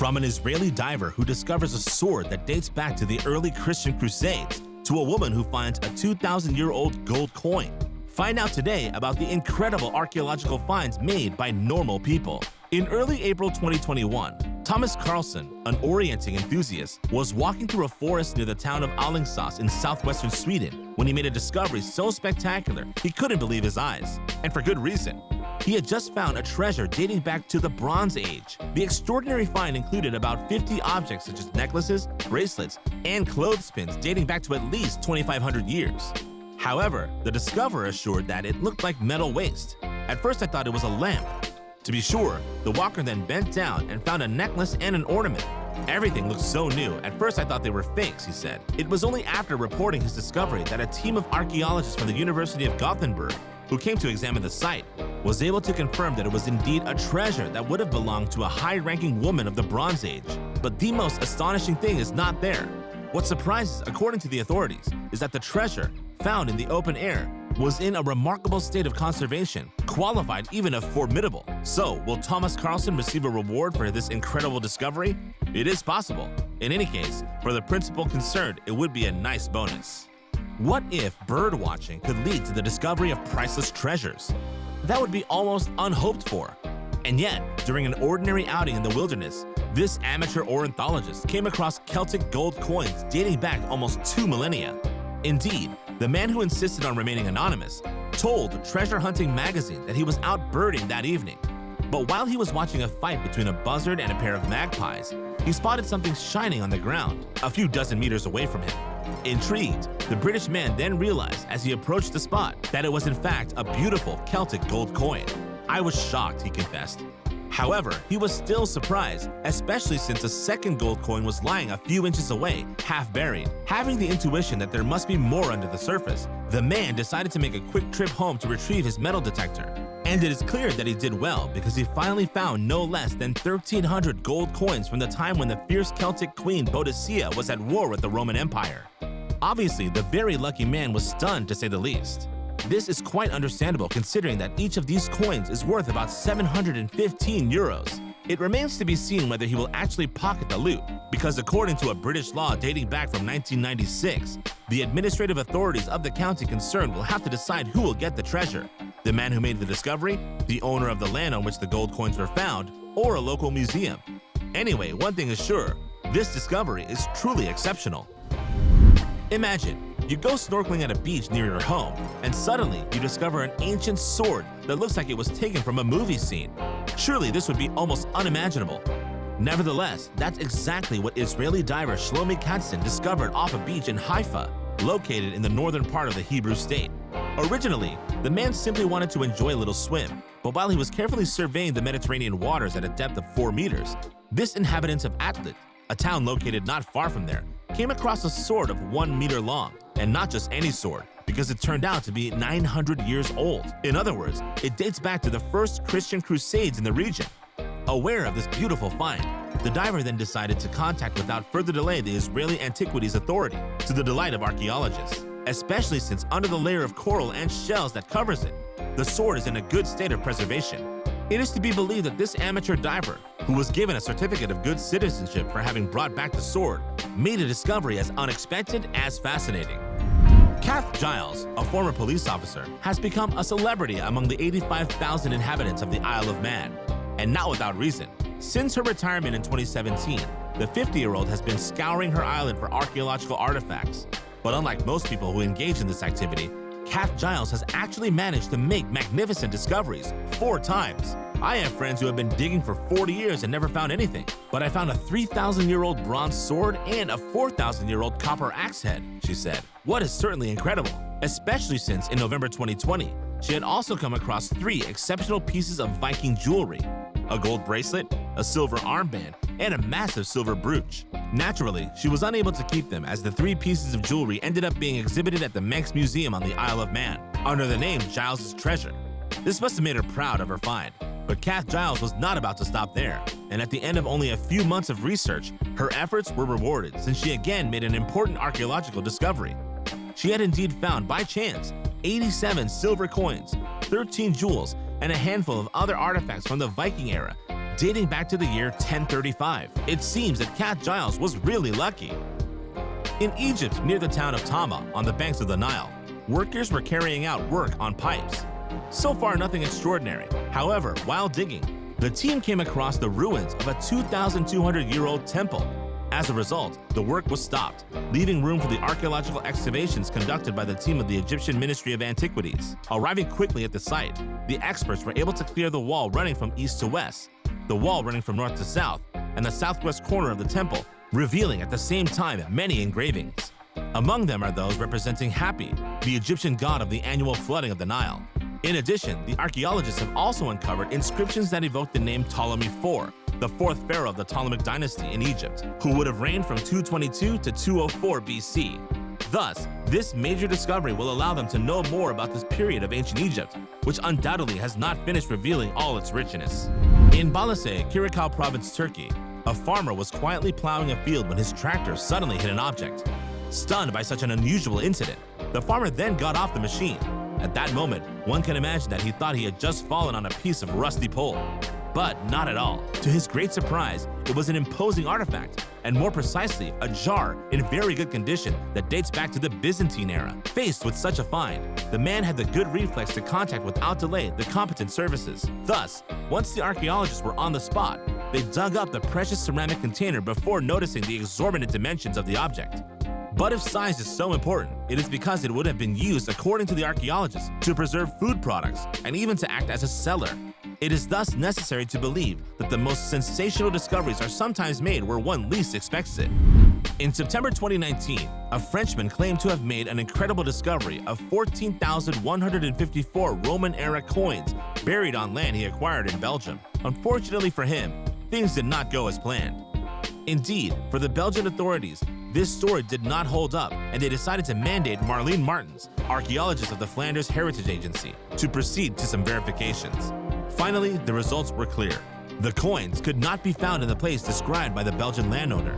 From an Israeli diver who discovers a sword that dates back to the early Christian Crusades, to a woman who finds a 2,000-year-old gold coin. Find out today about the incredible archaeological finds made by normal people. In early April 2021, Thomas Carlson, an orienting enthusiast, was walking through a forest near the town of Alingsås in southwestern Sweden when he made a discovery so spectacular he couldn't believe his eyes. And for good reason. He had just found a treasure dating back to the Bronze Age. The extraordinary find included about 50 objects such as necklaces, bracelets, and clothespins dating back to at least 2,500 years. However, the discoverer assured that it looked like metal waste. At first I thought it was a lamp. To be sure, the walker then bent down and found a necklace and an ornament. Everything looked so new, at first I thought they were fakes, he said. It was only after reporting his discovery that a team of archaeologists from the University of Gothenburg, who came to examine the site, was able to confirm that it was indeed a treasure that would have belonged to a high-ranking woman of the Bronze Age. But the most astonishing thing is not there. What surprises, according to the authorities, is that the treasure, found in the open air, was in a remarkable state of conservation, qualified even of formidable. So, will Thomas Carlson receive a reward for this incredible discovery? It is possible. In any case, for the principal concerned, it would be a nice bonus. What if bird watching could lead to the discovery of priceless treasures? That would be almost unhoped for. And yet, during an ordinary outing in the wilderness, this amateur ornithologist came across Celtic gold coins dating back almost 2 millennia. Indeed, the man who insisted on remaining anonymous told Treasure Hunting magazine that he was out birding that evening. But while he was watching a fight between a buzzard and a pair of magpies, he spotted something shining on the ground, a few dozen meters away from him. Intrigued, the British man then realized as he approached the spot that it was in fact a beautiful Celtic gold coin. I was shocked, he confessed. However, he was still surprised, especially since a second gold coin was lying a few inches away, half buried. Having the intuition that there must be more under the surface, the man decided to make a quick trip home to retrieve his metal detector. And it is clear that he did well because he finally found no less than 1,300 gold coins from the time when the fierce Celtic queen Boadicea was at war with the Roman Empire. Obviously, the very lucky man was stunned to say the least. This is quite understandable considering that each of these coins is worth about 715 euros. It remains to be seen whether he will actually pocket the loot, because according to a British law dating back from 1996, the administrative authorities of the county concerned will have to decide who will get the treasure: the man who made the discovery, the owner of the land on which the gold coins were found, or a local museum. Anyway, one thing is sure, this discovery is truly exceptional. Imagine, you go snorkeling at a beach near your home, and suddenly you discover an ancient sword that looks like it was taken from a movie scene. Surely this would be almost unimaginable. Nevertheless, that's exactly what Israeli diver Shlomi Katzin discovered off a beach in Haifa, located in the northern part of the Hebrew state. Originally, the man simply wanted to enjoy a little swim, but while he was carefully surveying the Mediterranean waters at a depth of 4 meters, this inhabitant of Atlit, a town located not far from there, came across a sword of 1 meter long, and not just any sword, because it turned out to be 900 years old. In other words, it dates back to the first Christian Crusades in the region. Aware of this beautiful find, the diver then decided to contact without further delay the Israeli Antiquities Authority, to the delight of archaeologists, especially since under the layer of coral and shells that covers it, the sword is in a good state of preservation. It is to be believed that this amateur diver, who was given a certificate of good citizenship for having brought back the sword, made a discovery as unexpected as fascinating. Kath Giles, a former police officer, has become a celebrity among the 85,000 inhabitants of the Isle of Man, and not without reason. Since her retirement in 2017, the 50-year-old has been scouring her island for archaeological artifacts. But unlike most people who engage in this activity, Kath Giles has actually managed to make magnificent discoveries 4 times. I have friends who have been digging for 40 years and never found anything, but I found a 3,000-year-old bronze sword and a 4,000-year-old copper axe head, she said. What is certainly incredible, especially since in November 2020, she had also come across 3 exceptional pieces of Viking jewelry: a gold bracelet, a silver armband, and a massive silver brooch. Naturally, she was unable to keep them as the 3 pieces of jewelry ended up being exhibited at the Manx Museum on the Isle of Man, under the name Giles' Treasure. This must have made her proud of her find. But Kath Giles was not about to stop there, and at the end of only a few months of research, her efforts were rewarded since she again made an important archaeological discovery. She had indeed found, by chance, 87 silver coins, 13 jewels, and a handful of other artifacts from the Viking era, dating back to the year 1035. It seems that Kath Giles was really lucky. In Egypt, near the town of Tama, on the banks of the Nile, workers were carrying out work on pipes. So far, nothing extraordinary. However, while digging, the team came across the ruins of a 2,200-year-old temple. As a result, the work was stopped, leaving room for the archaeological excavations conducted by the team of the Egyptian Ministry of Antiquities. Arriving quickly at the site, the experts were able to clear the wall running from east to west, the wall running from north to south, and the southwest corner of the temple, revealing at the same time many engravings. Among them are those representing Hapi, the Egyptian god of the annual flooding of the Nile. In addition, the archaeologists have also uncovered inscriptions that evoke the name Ptolemy IV, the fourth pharaoh of the Ptolemaic dynasty in Egypt, who would have reigned from 222 to 204 BC. Thus, this major discovery will allow them to know more about this period of ancient Egypt, which undoubtedly has not finished revealing all its richness. In Balasay, Kirakal province, Turkey, a farmer was quietly plowing a field when his tractor suddenly hit an object. Stunned by such an unusual incident, the farmer then got off the machine. At that moment, one can imagine that he thought he had just fallen on a piece of rusty pole. But not at all. To his great surprise, it was an imposing artifact, and more precisely, a jar in very good condition that dates back to the Byzantine era. Faced with such a find, the man had the good reflex to contact without delay the competent services. Thus, once the archaeologists were on the spot, they dug up the precious ceramic container before noticing the exorbitant dimensions of the object. But if size is so important, it is because it would have been used, according to the archaeologists, to preserve food products and even to act as a cellar. It is thus necessary to believe that the most sensational discoveries are sometimes made where one least expects it. In September 2019, a Frenchman claimed to have made an incredible discovery of 14,154 Roman-era coins buried on land he acquired in Belgium. Unfortunately for him, things did not go as planned. Indeed, for the Belgian authorities, this story did not hold up, and they decided to mandate Marlene Martens, archaeologist of the Flanders Heritage Agency, to proceed to some verifications. Finally, the results were clear. The coins could not be found in the place described by the Belgian landowner.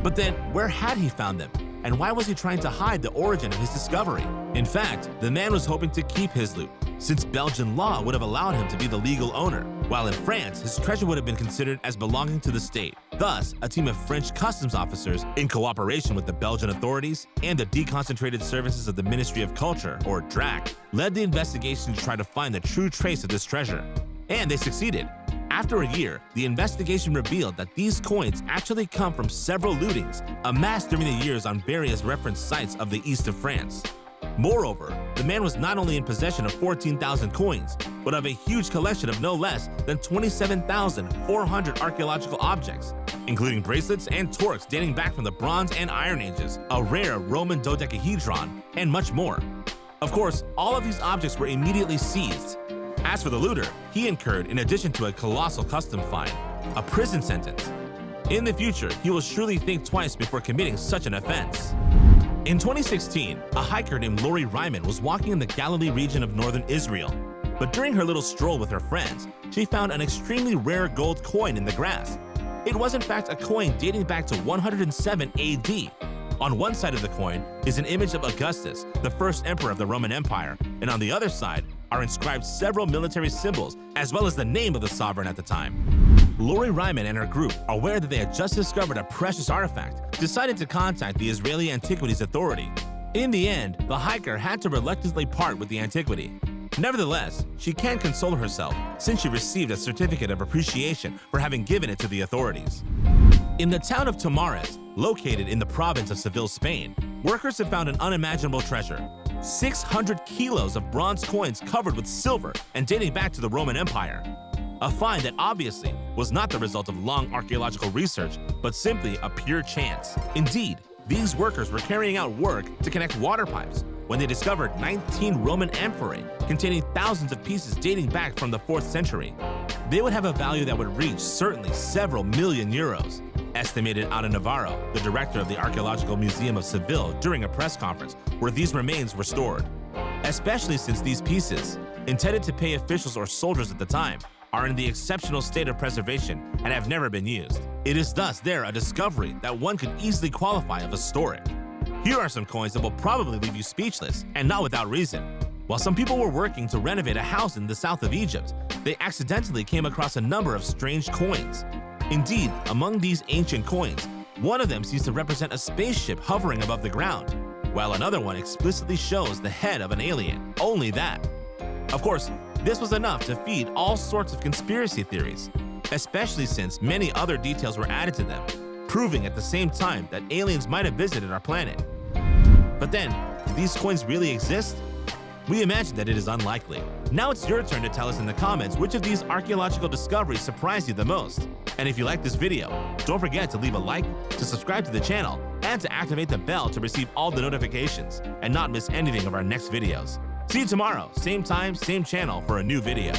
But then, where had he found them? And why was he trying to hide the origin of his discovery? In fact, the man was hoping to keep his loot, since Belgian law would have allowed him to be the legal owner, while in France, his treasure would have been considered as belonging to the state. Thus, a team of French customs officers, in cooperation with the Belgian authorities and the Deconcentrated Services of the Ministry of Culture, or DRAC, led the investigation to try to find the true trace of this treasure. And they succeeded. After a year, the investigation revealed that these coins actually come from several lootings amassed during the years on various reference sites of the east of France. Moreover, the man was not only in possession of 14,000 coins, but of a huge collection of no less than 27,400 archaeological objects, including bracelets and torques dating back from the Bronze and Iron Ages, a rare Roman dodecahedron, and much more. Of course, all of these objects were immediately seized. As for the looter, he incurred, in addition to a colossal custom fine, a prison sentence. In the future, he will surely think twice before committing such an offense. In 2016, a hiker named Ryman was walking in the Galilee region of northern Israel. But during her little stroll with her friends, she found an extremely rare gold coin in the grass. It was in fact a coin dating back to 107 AD. On one side of the coin is an image of Augustus, the first emperor of the Roman Empire, and on the other side are inscribed several military symbols, as well as the name of the sovereign at the time. Lori Ryman and her group, aware that they had just discovered a precious artifact, decided to contact the Israeli Antiquities Authority. In the end, the hiker had to reluctantly part with the antiquity. Nevertheless, she can console herself since she received a certificate of appreciation for having given it to the authorities. In the town of Tomares, located in the province of Seville, Spain, workers have found an unimaginable treasure. 600 kilos of bronze coins covered with silver and dating back to the Roman Empire. A find that obviously was not the result of long archaeological research, but simply a pure chance. Indeed, these workers were carrying out work to connect water pipes when they discovered 19 Roman amphorae containing thousands of pieces dating back from the 4th century. They would have a value that would reach certainly several million euros, estimated Ana Navarro, the director of the Archaeological Museum of Seville, during a press conference where these remains were stored. Especially since these pieces, intended to pay officials or soldiers at the time, are in the exceptional state of preservation and have never been used. It is thus there a discovery that one could easily qualify as historic. Here are some coins that will probably leave you speechless, and not without reason. While some people were working to renovate a house in the south of Egypt, they accidentally came across a number of strange coins. Indeed, among these ancient coins, one of them seems to represent a spaceship hovering above the ground, while another one explicitly shows the head of an alien. Only that. Of course, this was enough to feed all sorts of conspiracy theories, especially since many other details were added to them, proving at the same time that aliens might have visited our planet. But then, do these coins really exist? We imagine that it is unlikely. Now it's your turn to tell us in the comments which of these archaeological discoveries surprised you the most. And if you like this video, don't forget to leave a like, to subscribe to the channel, and to activate the bell to receive all the notifications and not miss anything of our next videos. See you tomorrow, same time, same channel for a new video.